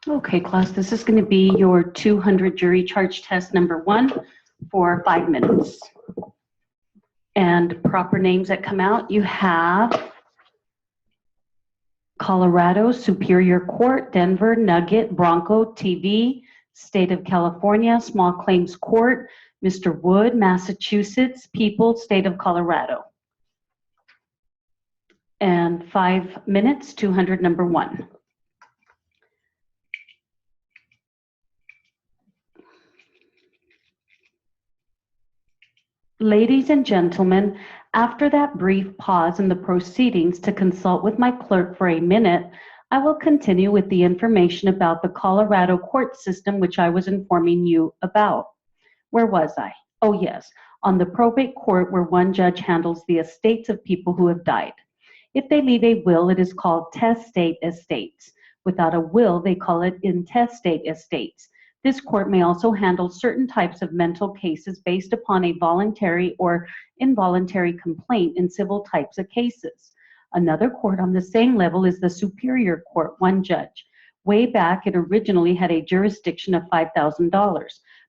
Okay, class, this is going to be your 200 jury charge test number 1 for 5 minutes. And proper names that come out, you have Colorado Superior Court, Denver Nugget Bronco TV, State of California Small Claims Court, Mr. Wood, Massachusetts, People, State of Colorado. And 5 minutes, 200 number 1. Ladies and gentlemen, after that brief pause in the proceedings to consult with my clerk for a minute, I will continue with the information about the Colorado court system which I was informing you about. Where was I? Oh yes, on the probate court where one judge handles the estates of people who have died. If they leave a will, it is called testate estates. Without a will, they call it intestate estates. This court may also handle certain types of mental cases based upon a voluntary or involuntary complaint in civil types of cases. Another court on the same level is the Superior Court, one judge. Way back, it originally had a jurisdiction of $5,000.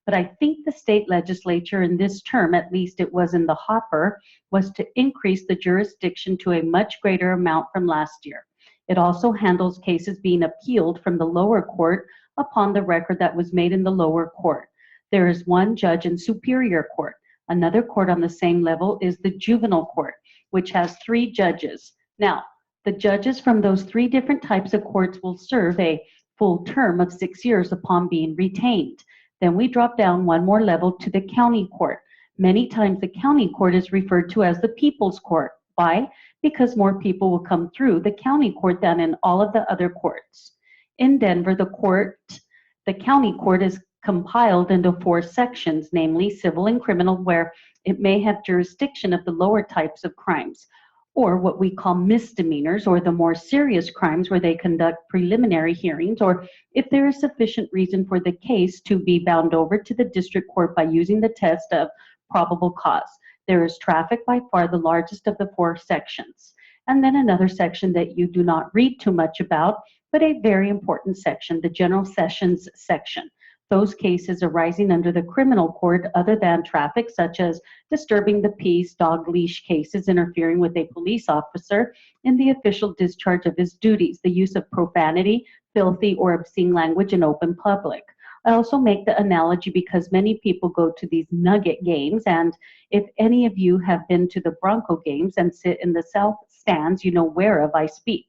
But I think the state legislature in this term, at least it was in the hopper, was to increase the jurisdiction to a much greater amount from last year. It also handles cases being appealed from the lower court upon the record that was made in the lower court. There is one judge in Superior Court. Another court on the same level is the Juvenile Court, which has 3 judges. Now, the judges from those 3 different types of courts will serve a full term of 6 years upon being retained. Then we drop down one more level to the county court. Many times the county court is referred to as the people's court. Why? Because more people will come through the county court than in all of the other courts. In Denver, the county court is compiled into 4 sections, namely civil and criminal, where it may have jurisdiction of the lower types of crimes, or what we call misdemeanors, or the more serious crimes where they conduct preliminary hearings, or if there is sufficient reason for the case to be bound over to the district court by using the test of probable cause. There is traffic, by far the largest of the 4 sections. And then another section that you do not read too much about, but a very important section, the General Sessions section. Those cases arising under the criminal court other than traffic, such as disturbing the peace, dog leash cases, interfering with a police officer in the official discharge of his duties, the use of profanity, filthy, or obscene language in open public. I also make the analogy because many people go to these nugget games, and if any of you have been to the Bronco games and sit in the south stands, you know whereof I speak.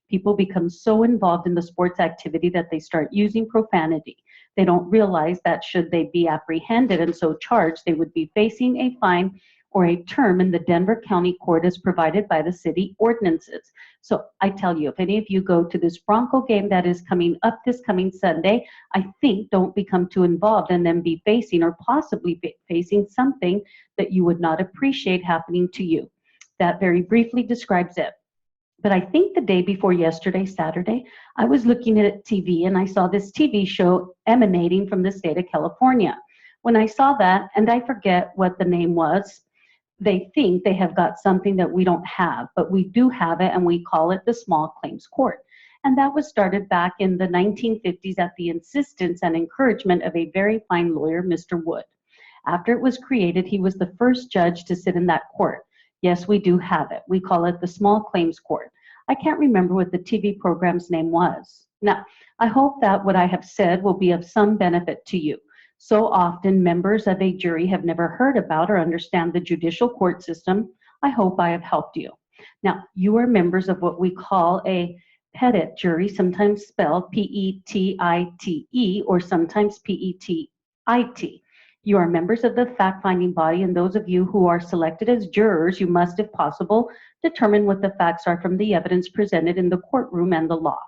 People become so involved in the sports activity that they start using profanity. They don't realize that should they be apprehended and so charged, they would be facing a fine or a term in the Denver County Court as provided by the city ordinances. So I tell you, if any of you go to this Bronco game that is coming up this coming Sunday, I think don't become too involved and then be facing or possibly facing something that you would not appreciate happening to you. That very briefly describes it. But I think the day before yesterday, Saturday, I was looking at TV and I saw this TV show emanating from the state of California. When I saw that, and I forget what the name was, they think they have got something that we don't have, but we do have it, and we call it the Small Claims Court. And that was started back in the 1950s at the insistence and encouragement of a very fine lawyer, Mr. Wood. After it was created, he was the first judge to sit in that court. Yes, we do have it. We call it the Small Claims Court. I can't remember what the TV program's name was. Now, I hope that what I have said will be of some benefit to you. So often, members of a jury have never heard about or understand the judicial court system. I hope I have helped you. Now, you are members of what we call a petit jury, sometimes spelled P-E-T-I-T-E or sometimes P-E-T-I-T. You are members of the fact-finding body, and those of you who are selected as jurors, you must, if possible, determine what the facts are from the evidence presented in the courtroom and the law.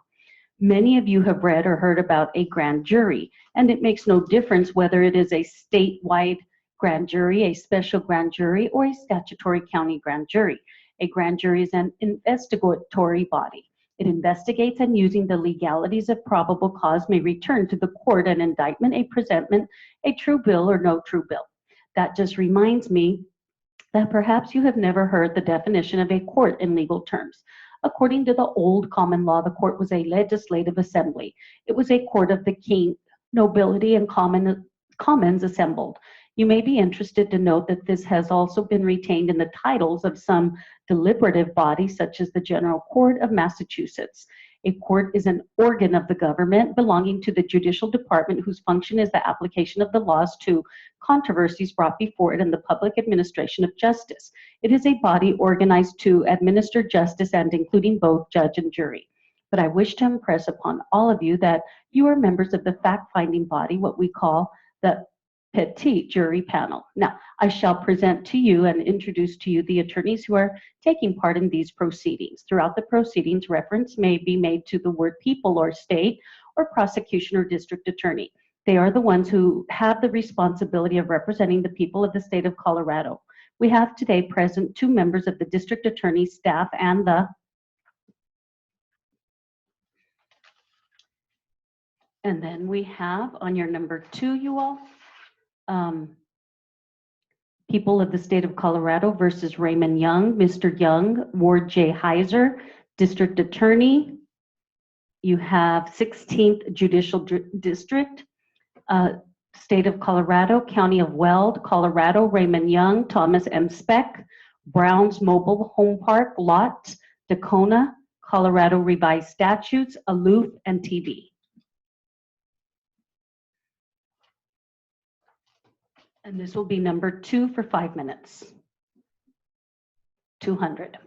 Many of you have read or heard about a grand jury, and it makes no difference whether it is a statewide grand jury, a special grand jury, or a statutory county grand jury. A grand jury is an investigatory body. It investigates, and using the legalities of probable cause may return to the court an indictment, a presentment, a true bill, or no true bill. That just reminds me that perhaps you have never heard the definition of a court in legal terms. According to the old common law, the court was a legislative assembly. It was a court of the king, nobility, and commons assembled. You may be interested to note that this has also been retained in the titles of some deliberative bodies, such as the General Court of Massachusetts. A court is an organ of the government belonging to the judicial department whose function is the application of the laws to controversies brought before it in the public administration of justice. It is a body organized to administer justice and including both judge and jury. But I wish to impress upon all of you that you are members of the fact-finding body, what we call the Petit Jury Panel. Now, I shall present to you and introduce to you the attorneys who are taking part in these proceedings. Throughout the proceedings, reference may be made to the word people or state or prosecution or district attorney. They are the ones who have the responsibility of representing the people of the state of Colorado. We have today present 2 members of the district attorney staff and then we have on your number 2, you all, people of the state of Colorado versus Raymond Young. Mr. Young, Ward J. Heiser, district attorney. You have 16th Judicial District, state of Colorado, county of Weld, Colorado, Raymond Young, Thomas M. Speck, Browns Mobile Home Park, Lot, Dacona, Colorado Revised Statutes, Aloof, and TV. And this will be number 2 for 5 minutes. 200.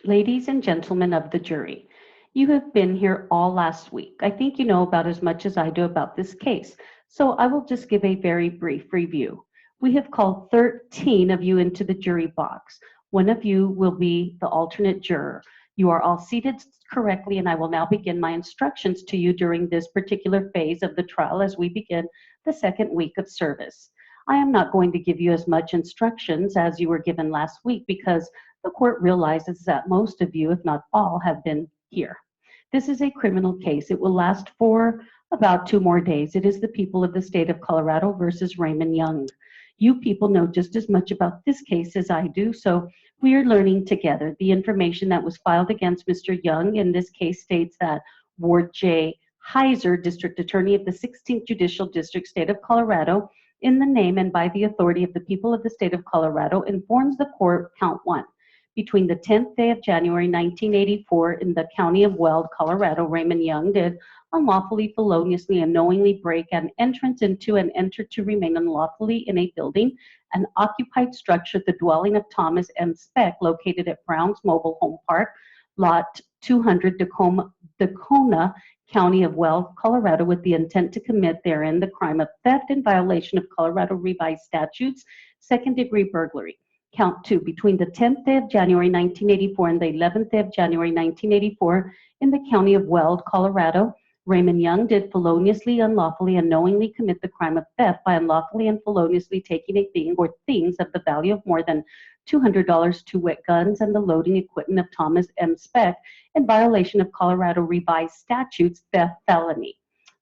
Ladies and gentlemen of the jury, you have been here all last week. I think you know about as much as I do about this case, so I will just give a very brief review. We have called 13 of you into the jury box. One of you will be the alternate juror. You are all seated correctly, and I will now begin my instructions to you during this particular phase of the trial as we begin the 2nd week of service. I am not going to give you as much instructions as you were given last week because the court realizes that most of you, if not all, have been here. This is a criminal case. It will last for about 2 more days. It is the people of the state of Colorado versus Raymond Young. You people know just as much about this case as I do, so we are learning together. The information that was filed against Mr. Young in this case states that Ward J. Heiser, District Attorney of the 16th Judicial District, State of Colorado, in the name and by the authority of the people of the state of Colorado, informs the court, count 1. Between the 10th day of January 1984 in the county of Weld, Colorado, Raymond Young did unlawfully, feloniously, and knowingly break an entrance into and enter to remain unlawfully in a building, an occupied structure, the dwelling of Thomas M. Speck, located at Browns Mobile Home Park, Lot 200, Dacona, County of Weld, Colorado, with the intent to commit therein the crime of theft in violation of Colorado Revised Statutes, 2nd-degree burglary. Count 2, between the 10th day of January 1984 and the 11th day of January 1984 in the County of Weld, Colorado, Raymond Young did feloniously, unlawfully, and knowingly commit the crime of theft by unlawfully and feloniously taking a thing or things of the value of more than $200, 2 wet guns, and the loading equipment of Thomas M. Speck in violation of Colorado Revised Statutes, theft felony.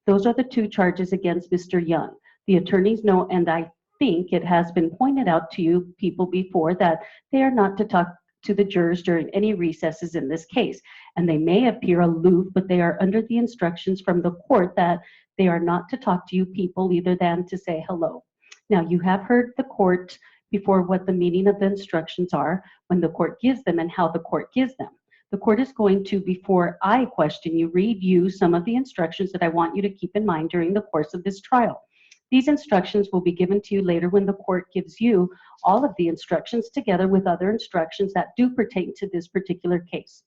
Those are the 2 charges against Mr. Young. The attorneys know, and I think it has been pointed out to you people before, that they are not to talk to the jurors during any recesses in this case. And they may appear aloof, but they are under the instructions from the court that they are not to talk to you people either than to say hello. Now, you have heard the court before what the meaning of the instructions are, when the court gives them, and how the court gives them. The court is going to, before I question you, read you some of the instructions that I want you to keep in mind during the course of this trial. These instructions will be given to you later when the court gives you all of the instructions together with other instructions that do pertain to this particular case.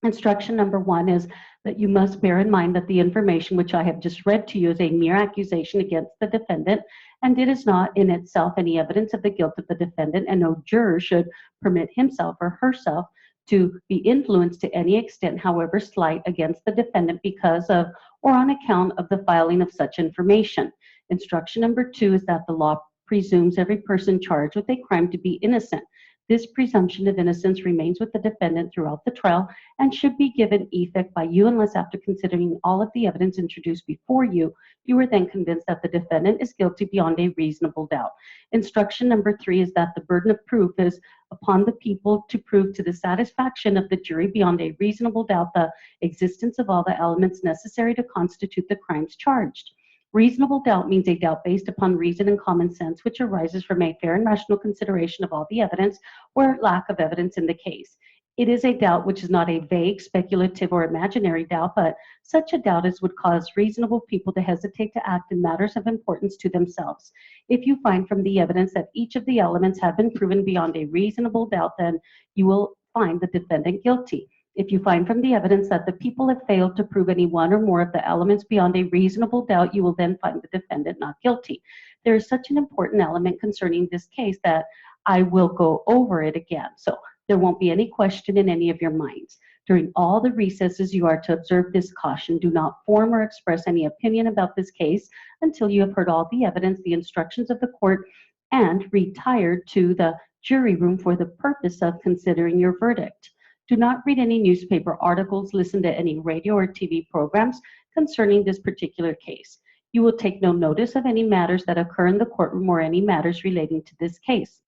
Instruction number 1 is that you must bear in mind that the information which I have just read to you is a mere accusation against the defendant, and it is not in itself any evidence of the guilt of the defendant, and no juror should permit himself or herself to be influenced to any extent, however slight, against the defendant because of or on account of the filing of such information. Instruction number 2 is that the law presumes every person charged with a crime to be innocent. This presumption of innocence remains with the defendant throughout the trial and should be given effect by you unless after considering all of the evidence introduced before you, you are then convinced that the defendant is guilty beyond a reasonable doubt. Instruction number 3 is that the burden of proof is upon the people to prove to the satisfaction of the jury beyond a reasonable doubt the existence of all the elements necessary to constitute the crimes charged. Reasonable doubt means a doubt based upon reason and common sense, which arises from a fair and rational consideration of all the evidence or lack of evidence in the case. It is a doubt which is not a vague, speculative, or imaginary doubt, but such a doubt as would cause reasonable people to hesitate to act in matters of importance to themselves. If you find from the evidence that each of the elements have been proven beyond a reasonable doubt, then you will find the defendant guilty. If you find from the evidence that the people have failed to prove any one or more of the elements beyond a reasonable doubt, you will then find the defendant not guilty. There is such an important element concerning this case that I will go over it again. So there won't be any question in any of your minds. During all the recesses, you are to observe this caution. Do not form or express any opinion about this case until you have heard all the evidence, the instructions of the court, and retired to the jury room for the purpose of considering your verdict. Do not read any newspaper articles, listen to any radio or TV programs concerning this particular case. You will take no notice of any matters that occur in the courtroom or any matters relating to this case.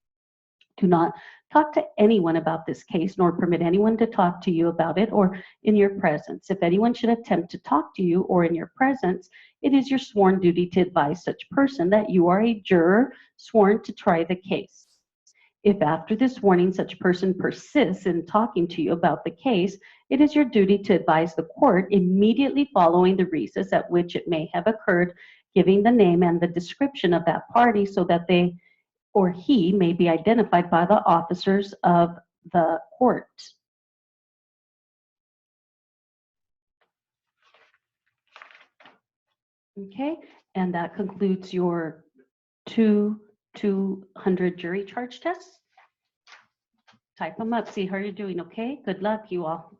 Do not talk to anyone about this case, nor permit anyone to talk to you about it or in your presence. If anyone should attempt to talk to you or in your presence, it is your sworn duty to advise such person that you are a juror sworn to try the case. If after this warning such person persists in talking to you about the case, it is your duty to advise the court immediately following the recess at which it may have occurred, giving the name and the description of that party so that they or he may be identified by the officers of the court. Okay, and that concludes your 200 jury charge tests. Type them up, see how you're doing, okay? Good luck, you all.